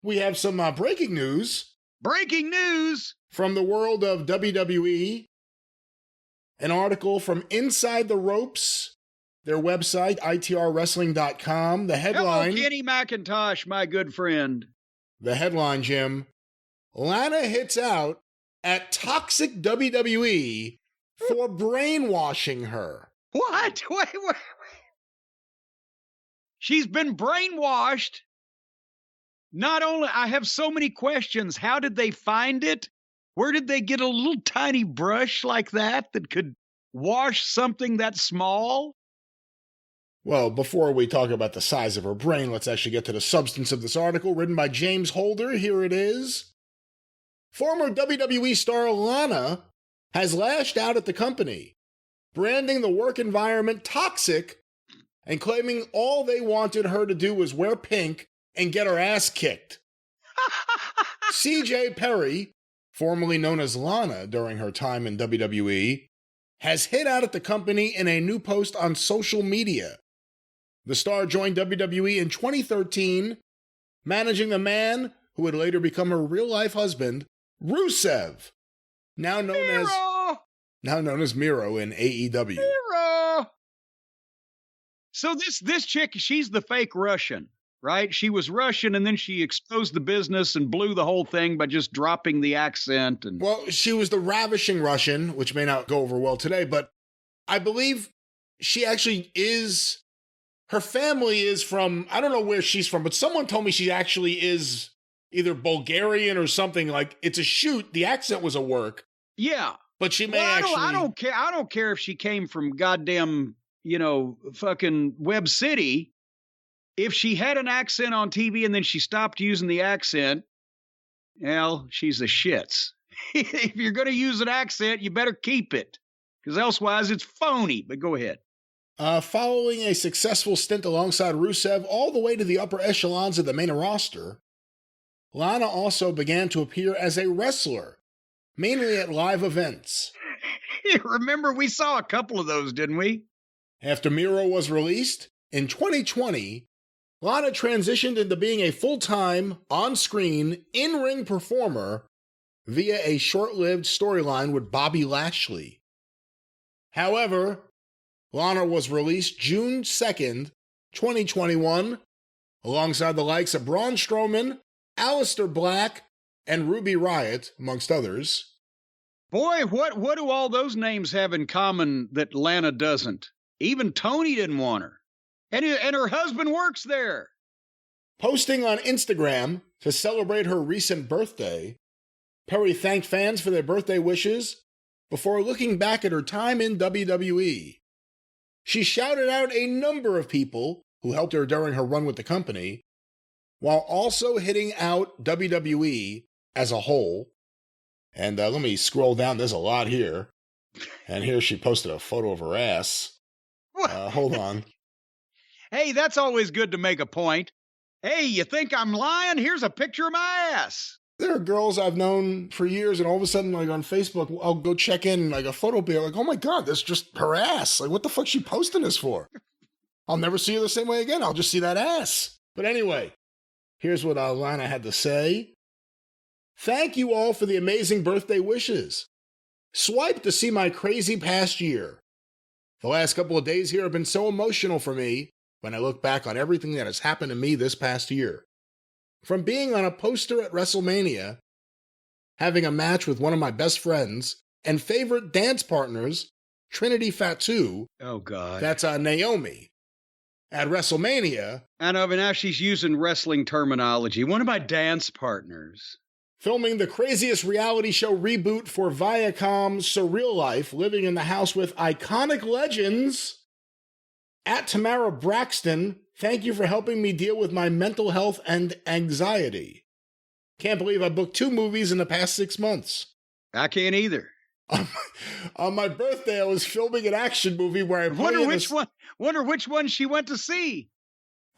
We have some breaking news. Breaking news! From the world of WWE. An article from Inside the Ropes, their website, itrwrestling.com. The headline... Hello, Kenny McIntosh, my good friend. The headline, Jim. Lana hits out at toxic WWE for brainwashing her. What? Wait. She's been brainwashed. Not only, I have so many questions. How did they find it? Where did they get a little tiny brush like that could wash something that small? Well, before we talk about the size of her brain, let's actually get to the substance of this article written by James Holder. Here it is. Former WWE star Lana has lashed out at the company, branding the work environment toxic and claiming all they wanted her to do was wear pink and get her ass kicked. CJ Perry, formerly known as Lana during her time in WWE, has hit out at the company in a new post on social media. The star joined WWE in 2013, managing the man who would later become her real-life husband, Rusev, now known as Miro in AEW. Miro! So this chick, she's the fake Russian, right? She was Russian, and then she exposed the business and blew the whole thing by just dropping the accent. Well, she was the ravishing Russian, which may not go over well today, but I believe she actually is... Her family is from, I don't know where she's from, but someone told me she actually is either Bulgarian or something. Like, it's a shoot. The accent was a work. Yeah. But she may I don't care. I don't care if she came from goddamn, fucking Web City. If she had an accent on TV and then she stopped using the accent, well, she's a shits. If you're going to use an accent, you better keep it, because elsewise it's phony. But go ahead. Following a successful stint alongside Rusev all the way to the upper echelons of the main roster, Lana also began to appear as a wrestler, mainly at live events. Remember, we saw a couple of those, didn't we? After Miro was released, in 2020, Lana transitioned into being a full-time, on-screen, in-ring performer via a short-lived storyline with Bobby Lashley. However, Lana was released June 2nd, 2021, alongside the likes of Braun Strowman, Aleister Black, and Ruby Riott, amongst others. Boy, what do all those names have in common that Lana doesn't? Even Tony didn't want her. And her husband works there. Posting on Instagram to celebrate her recent birthday, Perry thanked fans for their birthday wishes before looking back at her time in WWE. She shouted out a number of people who helped her during her run with the company, while also hitting out WWE as a whole. And let me scroll down. There's a lot here. And here she posted a photo of her ass. Hold on. Hey, that's always good to make a point. Hey, you think I'm lying? Here's a picture of my ass. There are girls I've known for years, and all of a sudden, like on Facebook, I'll go check in, like a photo be like, oh my God, that's just her ass. Like, what the fuck's she posting this for? I'll never see her the same way again. I'll just see that ass. But anyway, here's what Lana had to say. Thank you all for the amazing birthday wishes. Swipe to see my crazy past year. The last couple of days here have been so emotional for me when I look back on everything that has happened to me this past year. From being on a poster at WrestleMania, having a match with one of my best friends and favorite dance partners, Trinity Fatu. Oh, God. That's Naomi. At WrestleMania. I know, but now she's using wrestling terminology. One of my dance partners. Filming the craziest reality show reboot for Viacom's Surreal Life, living in the house with iconic legends. At Tamara Braxton, thank you for helping me deal with my mental health and anxiety. Can't believe I booked 2 movies in the past 6 months. I can't either. On my birthday, I was filming an action movie where I Wonder which one she went to see.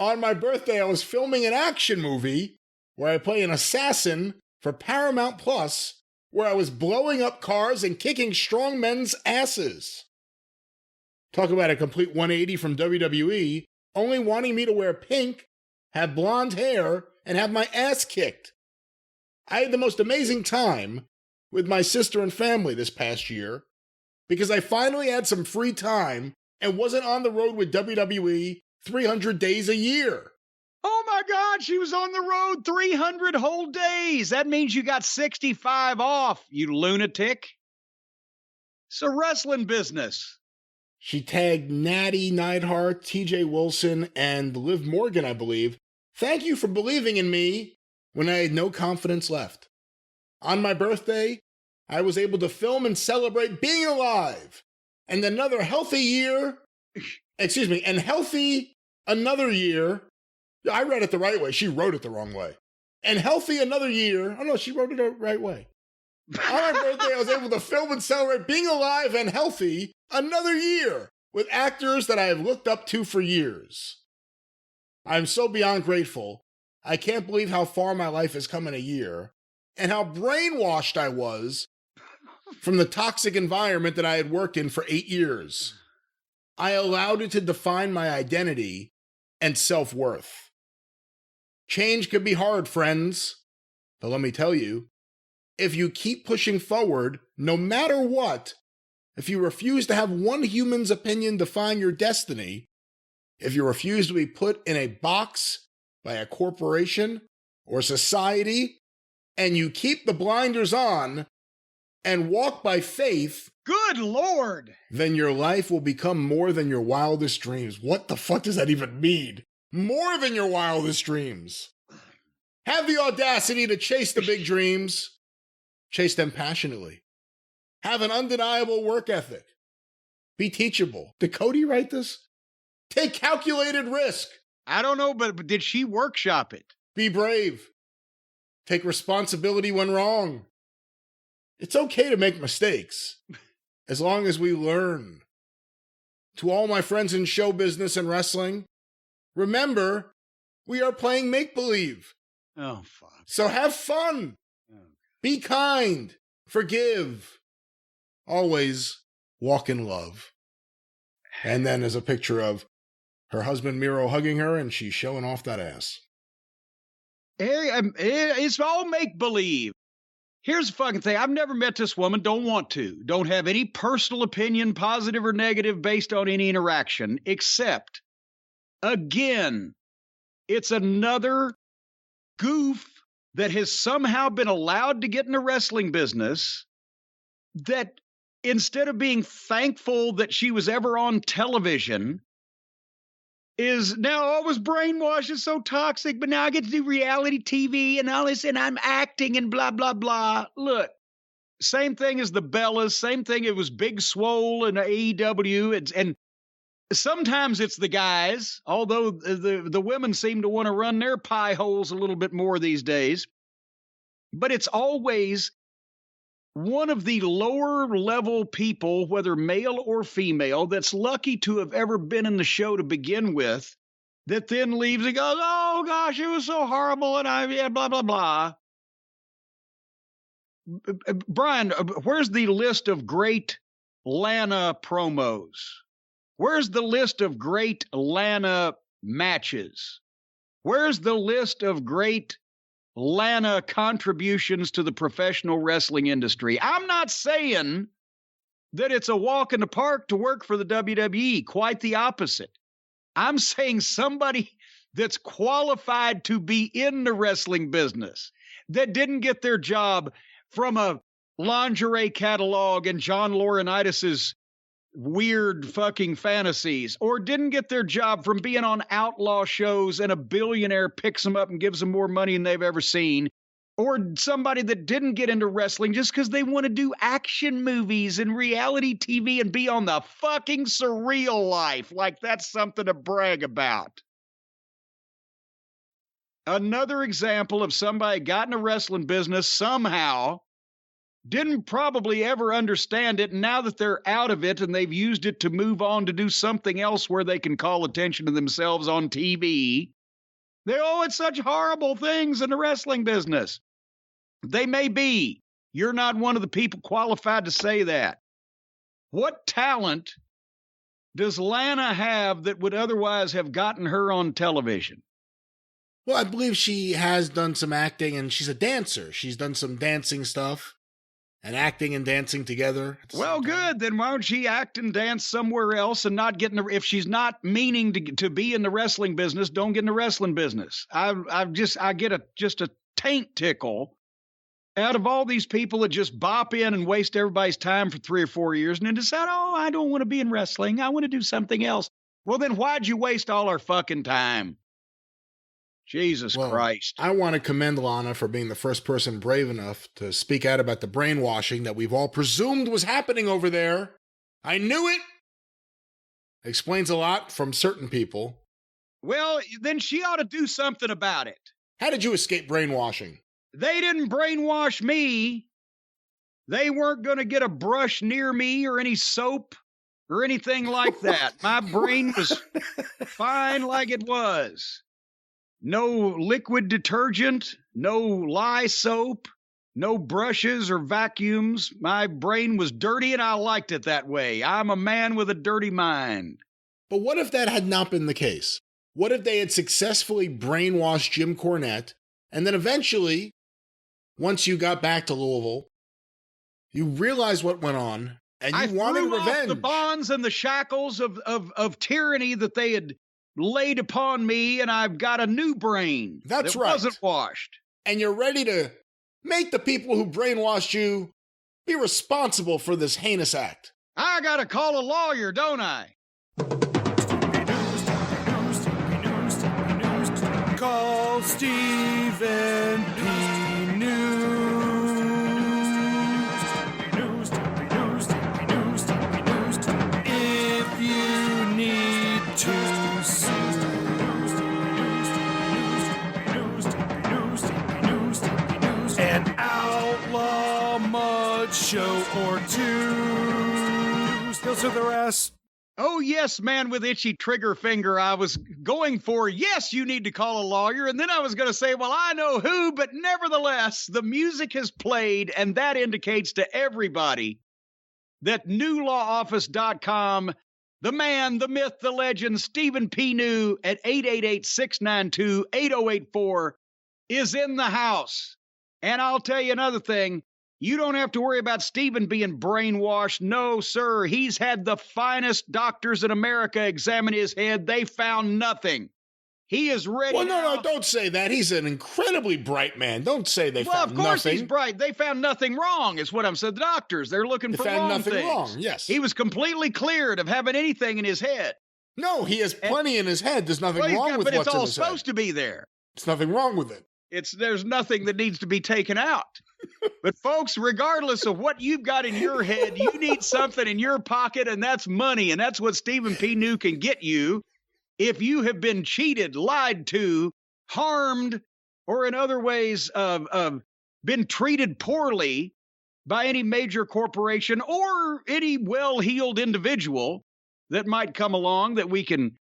On my birthday, I was filming an action movie where I play an assassin for Paramount Plus, where I was blowing up cars and kicking strong men's asses. Talk about a complete 180 from WWE, only wanting me to wear pink, have blonde hair, and have my ass kicked. I had the most amazing time with my sister and family this past year because I finally had some free time and wasn't on the road with WWE 300 days a year. Oh my God, she was on the road 300 whole days. That means you got 65 off, you lunatic. It's a wrestling business. She tagged Natty Neidhart, TJ Wilson, and Liv Morgan, I believe. Thank you for believing in me when I had no confidence left. On my birthday, I was able to film and celebrate being alive. And another healthy year, and healthy another year. I read it the right way. She wrote it the wrong way. And healthy another year. Oh no, she wrote it the right way. On my birthday, I was able to film and celebrate being alive and healthy another year with actors that I have looked up to for years. I'm so beyond grateful. I can't believe how far my life has come in a year and how brainwashed I was from the toxic environment that I had worked in for 8 years. I allowed it to define my identity and self-worth. Change could be hard, friends, but let me tell you, if you keep pushing forward, no matter what, if you refuse to have one human's opinion define your destiny, if you refuse to be put in a box by a corporation or society, and you keep the blinders on and walk by faith, good Lord, then your life will become more than your wildest dreams. What the fuck does that even mean? More than your wildest dreams. Have the audacity to chase the big dreams. Chase them passionately. Have an undeniable work ethic. Be teachable. Did Cody write this? Take calculated risk. I don't know, but did she workshop it? Be brave. Take responsibility when wrong. It's okay to make mistakes, as long as we learn. To all my friends in show business and wrestling, remember, we are playing make-believe. Oh, fuck. So have fun. Be kind. Forgive. Always walk in love. And then there's a picture of her husband Miro hugging her, and she's showing off that ass. It's all make-believe. Here's the fucking thing. I've never met this woman. Don't want to. Don't have any personal opinion, positive or negative, based on any interaction, except, again, it's another goof that has somehow been allowed to get in the wrestling business that instead of being thankful that she was ever on television, is now always brainwashed and so toxic, but now I get to do reality TV and all this, and I'm acting and blah, blah, blah. Look, same thing as the Bellas, same thing. It was Big Swole and AEW, and sometimes it's the guys, although the women seem to want to run their pie holes a little bit more these days. But it's always one of the lower level people, whether male or female, that's lucky to have ever been in the show to begin with, that then leaves and goes, oh gosh, it was so horrible, and blah, blah, blah. Brian, where's the list of great Lana promos? Where's the list of great Lana matches? Where's the list of great Lana contributions to the professional wrestling industry? I'm not saying that it's a walk in the park to work for the WWE. Quite the opposite. I'm saying somebody that's qualified to be in the wrestling business, that didn't get their job from a lingerie catalog and John Laurinaitis's weird fucking fantasies, or didn't get their job from being on outlaw shows and a billionaire picks them up and gives them more money than they've ever seen, or somebody that didn't get into wrestling just because they want to do action movies and reality TV and be on the fucking surreal life like that's something to brag about. Another example of somebody got in a wrestling business somehow, didn't probably ever understand it, and now that they're out of it and they've used it to move on to do something else where they can call attention to themselves on TV, it's such horrible things in the wrestling business. They may be. You're not one of the people qualified to say that. What talent does Lana have that would otherwise have gotten her on television? Well, I believe she has done some acting, and she's a dancer. She's done some dancing stuff, and acting and dancing together. Well, good. Then why don't she act and dance somewhere else and not get in the, if she's not meaning to be in the wrestling business, don't get in the wrestling business. I get just a taint tickle out of all these people that just bop in and waste everybody's time for 3 or 4 years and then decide, oh, I don't want to be in wrestling. I want to do something else. Well, then why'd you waste all our fucking time? Jesus Christ. I want to commend Lana for being the first person brave enough to speak out about the brainwashing that we've all presumed was happening over there. I knew it. Explains a lot from certain people. Well, then she ought to do something about it. How did you escape brainwashing? They didn't brainwash me. They weren't going to get a brush near me or any soap or anything like that. My brain was fine like it was. No liquid detergent, no lye soap, no brushes or vacuums. My brain was dirty and I liked it that way. I'm a man with a dirty mind. But what if that had not been the case? What if they had successfully brainwashed Jim Cornette, and then eventually, once you got back to Louisville, you realized what went on, and you wanted revenge? Off the bonds and the shackles of tyranny that they had laid upon me, and I've got a new brain. That's that right. Wasn't washed. And you're ready to make the people who brainwashed you be responsible for this heinous act. I gotta call a lawyer, don't I? Call Stephen P. If you need to sue. An outlaw mud show or two. Those are the rest. Oh, yes, man with itchy trigger finger. I was going for, yes, you need to call a lawyer. And then I was going to say, well, I know who, but nevertheless, the music has played, and that indicates to everybody that newlawoffice.com, the man, the myth, the legend, Stephen P. New at 888-692-8084 is in the house. And I'll tell you another thing. You don't have to worry about Stephen being brainwashed. No, sir. He's had the finest doctors in America examine his head. They found nothing. He is ready. Well, no, don't say that. He's an incredibly bright man. Don't say they found nothing. Well, of course he's bright. They found nothing wrong, is what I'm saying. The doctors, they're looking for wrong things. They found nothing wrong, yes. He was completely cleared of having anything in his head. No, he has plenty in his head. There's nothing wrong with what's in his head. But it's all supposed to be there. There's nothing wrong with it. There's nothing that needs to be taken out. But folks, regardless of what you've got in your head, you need something in your pocket, and that's money. And that's what Stephen P. New can get you if you have been cheated, lied to, harmed, or in other ways been treated poorly by any major corporation or any well-heeled individual that might come along that we can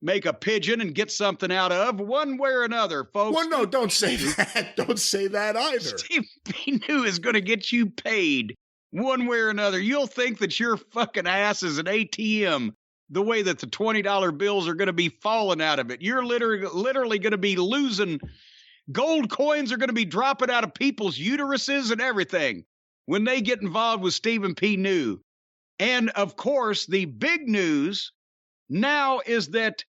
make a pigeon and get something out of one way or another, folks. Well, no, don't say that. Don't say that either. Steve P. New is going to get you paid one way or another. You'll think that your fucking ass is an ATM the way that the $20 bills are going to be falling out of it. You're literally going to be losing. Gold coins are going to be dropping out of people's uteruses and everything when they get involved with Stephen P. New. And, of course, the big news now is that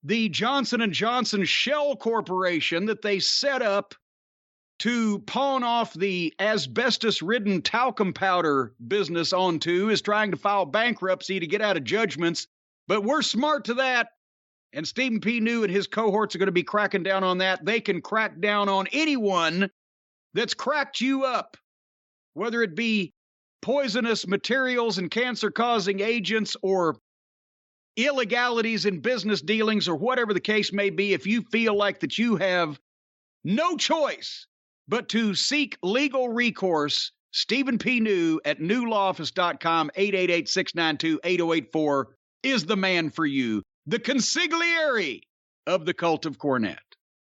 the Johnson & Johnson Shell Corporation that they set up to pawn off the asbestos-ridden talcum powder business onto is trying to file bankruptcy to get out of judgments. But we're smart to that, and Stephen P. New and his cohorts are going to be cracking down on that. They can crack down on anyone that's cracked you up, whether it be poisonous materials and cancer-causing agents or illegalities in business dealings or whatever the case may be. If you feel like that you have no choice but to seek legal recourse, Stephen P. New at newlawoffice.com, 888-692-8084 is the man for you, the consigliere of the cult of Cornette.